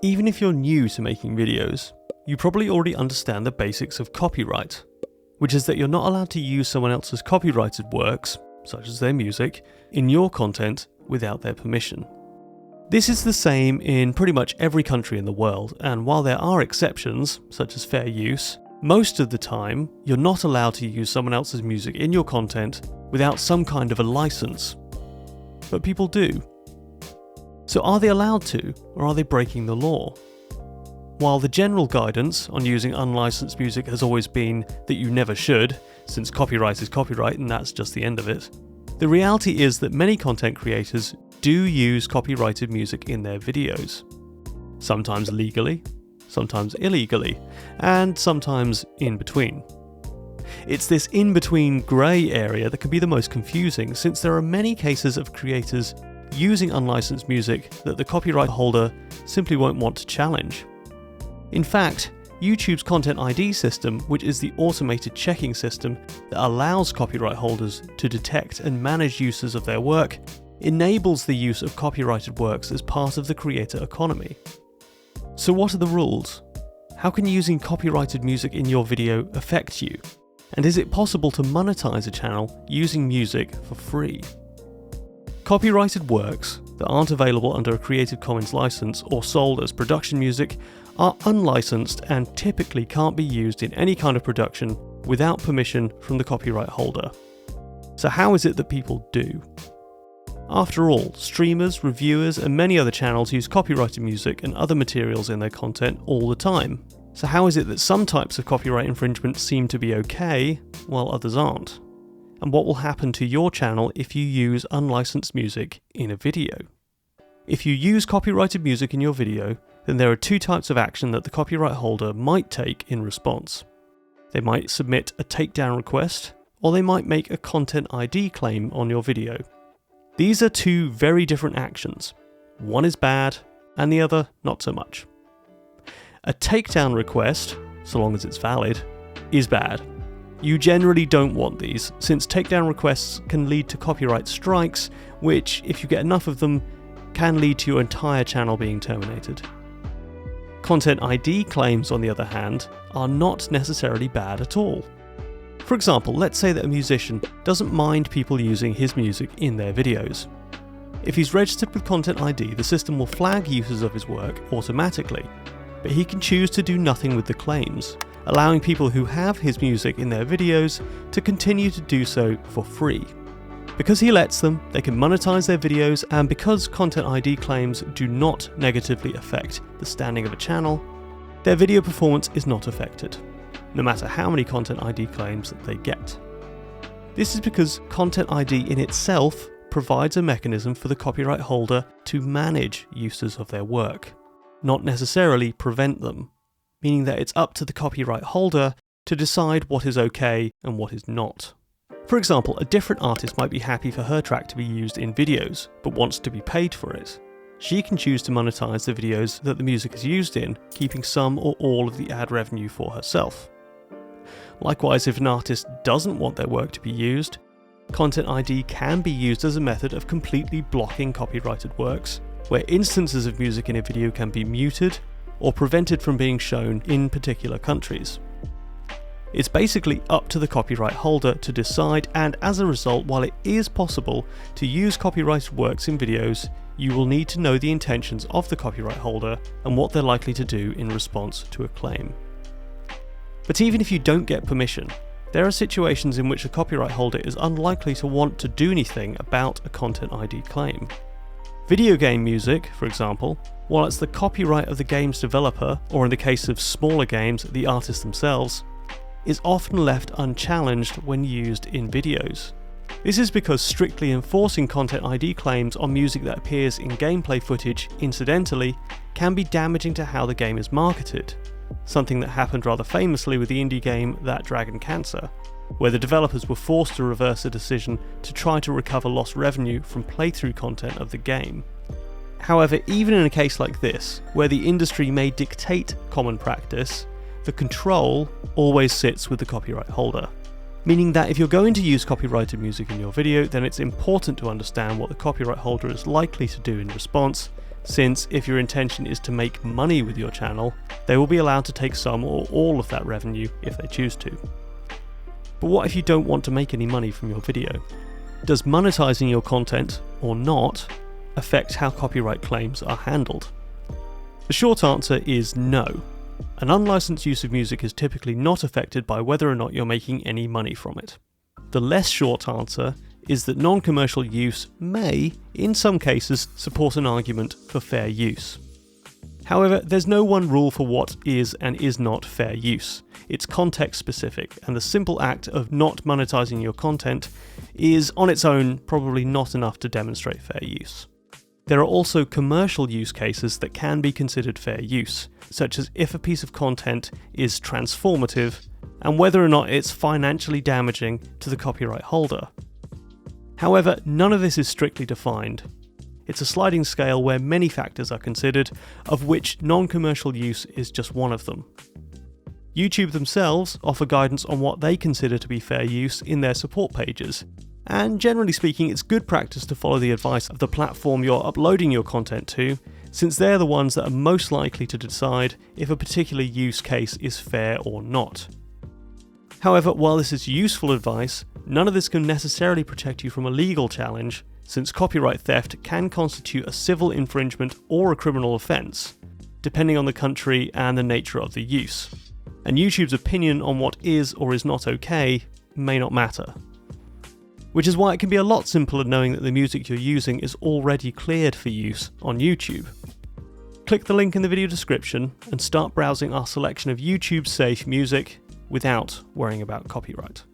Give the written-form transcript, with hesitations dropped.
Even if you're new to making videos, you probably already understand the basics of copyright, which is that you're not allowed to use someone else's copyrighted works, such as their music, in your content without their permission. This is the same in pretty much every country in the world, and while there are exceptions, such as fair use, most of the time you're not allowed to use someone else's music in your content without some kind of a license. But people do. So are they allowed to, or are they breaking the law? While the general guidance on using unlicensed music has always been that you never should, since copyright is copyright and that's just the end of it, the reality is that many content creators do use copyrighted music in their videos. Sometimes legally, sometimes illegally, and sometimes in between. It's this in-between grey area that can be the most confusing, since there are many cases of creators using unlicensed music that the copyright holder simply won't want to challenge. In fact, YouTube's Content ID system, which is the automated checking system that allows copyright holders to detect and manage uses of their work, enables the use of copyrighted works as part of the creator economy. So what are the rules? How can using copyrighted music in your video affect you? And is it possible to monetize a channel using music for free? Copyrighted works that aren't available under a Creative Commons license or sold as production music are unlicensed and typically can't be used in any kind of production without permission from the copyright holder. So how is it that people do? After all, streamers, reviewers, and many other channels use copyrighted music and other materials in their content all the time. So how is it that some types of copyright infringement seem to be okay, while others aren't? And what will happen to your channel if you use unlicensed music in a video? If you use copyrighted music in your video, then there are two types of action that the copyright holder might take in response. They might submit a takedown request, or they might make a Content ID claim on your video. These are two very different actions. One is bad, and the other not so much. A takedown request, so long as it's valid, is bad. You generally don't want these, since takedown requests can lead to copyright strikes, which, if you get enough of them, can lead to your entire channel being terminated. Content ID claims, on the other hand, are not necessarily bad at all. For example, let's say that a musician doesn't mind people using his music in their videos. If he's registered with Content ID, the system will flag uses of his work automatically, but he can choose to do nothing with the claims, allowing people who have his music in their videos to continue to do so for free. Because he lets them, they can monetize their videos, and because Content ID claims do not negatively affect the standing of a channel, their video performance is not affected, no matter how many Content ID claims that they get. This is because Content ID in itself provides a mechanism for the copyright holder to manage uses of their work, not necessarily prevent them, meaning that it's up to the copyright holder to decide what is okay and what is not. For example, a different artist might be happy for her track to be used in videos, but wants to be paid for it. She can choose to monetize the videos that the music is used in, keeping some or all of the ad revenue for herself. Likewise, if an artist doesn't want their work to be used, Content ID can be used as a method of completely blocking copyrighted works, where instances of music in a video can be muted or prevented from being shown in particular countries. It's basically up to the copyright holder to decide, and as a result, while it is possible to use copyrighted works in videos, you will need to know the intentions of the copyright holder and what they're likely to do in response to a claim. But even if you don't get permission, there are situations in which a copyright holder is unlikely to want to do anything about a Content ID claim. Video game music, for example, while it's the copyright of the game's developer, or in the case of smaller games, the artists themselves, is often left unchallenged when used in videos. This is because strictly enforcing Content ID claims on music that appears in gameplay footage incidentally can be damaging to how the game is marketed, something that happened rather famously with the indie game That Dragon Cancer, where the developers were forced to reverse a decision to try to recover lost revenue from playthrough content of the game. However, even in a case like this, where the industry may dictate common practice, the control always sits with the copyright holder. Meaning that if you're going to use copyrighted music in your video, then it's important to understand what the copyright holder is likely to do in response, since if your intention is to make money with your channel, they will be allowed to take some or all of that revenue if they choose to. But what if you don't want to make any money from your video? Does monetizing your content, or not, affect how copyright claims are handled? The short answer is no. An unlicensed use of music is typically not affected by whether or not you're making any money from it. The less short answer is that non-commercial use may, in some cases, support an argument for fair use. However, there's no one rule for what is and is not fair use. It's context specific, and the simple act of not monetizing your content is, on its own, probably not enough to demonstrate fair use. There are also commercial use cases that can be considered fair use, such as if a piece of content is transformative, and whether or not it's financially damaging to the copyright holder. However, none of this is strictly defined. It's a sliding scale where many factors are considered, of which non-commercial use is just one of them. YouTube themselves offer guidance on what they consider to be fair use in their support pages, and generally speaking, it's good practice to follow the advice of the platform you're uploading your content to, since they're the ones that are most likely to decide if a particular use case is fair or not. However, while this is useful advice, none of this can necessarily protect you from a legal challenge, since copyright theft can constitute a civil infringement or a criminal offence, depending on the country and the nature of the use. And YouTube's opinion on what is or is not okay may not matter. Which is why it can be a lot simpler knowing that the music you're using is already cleared for use on YouTube. Click the link in the video description and start browsing our selection of YouTube-safe music without worrying about copyright.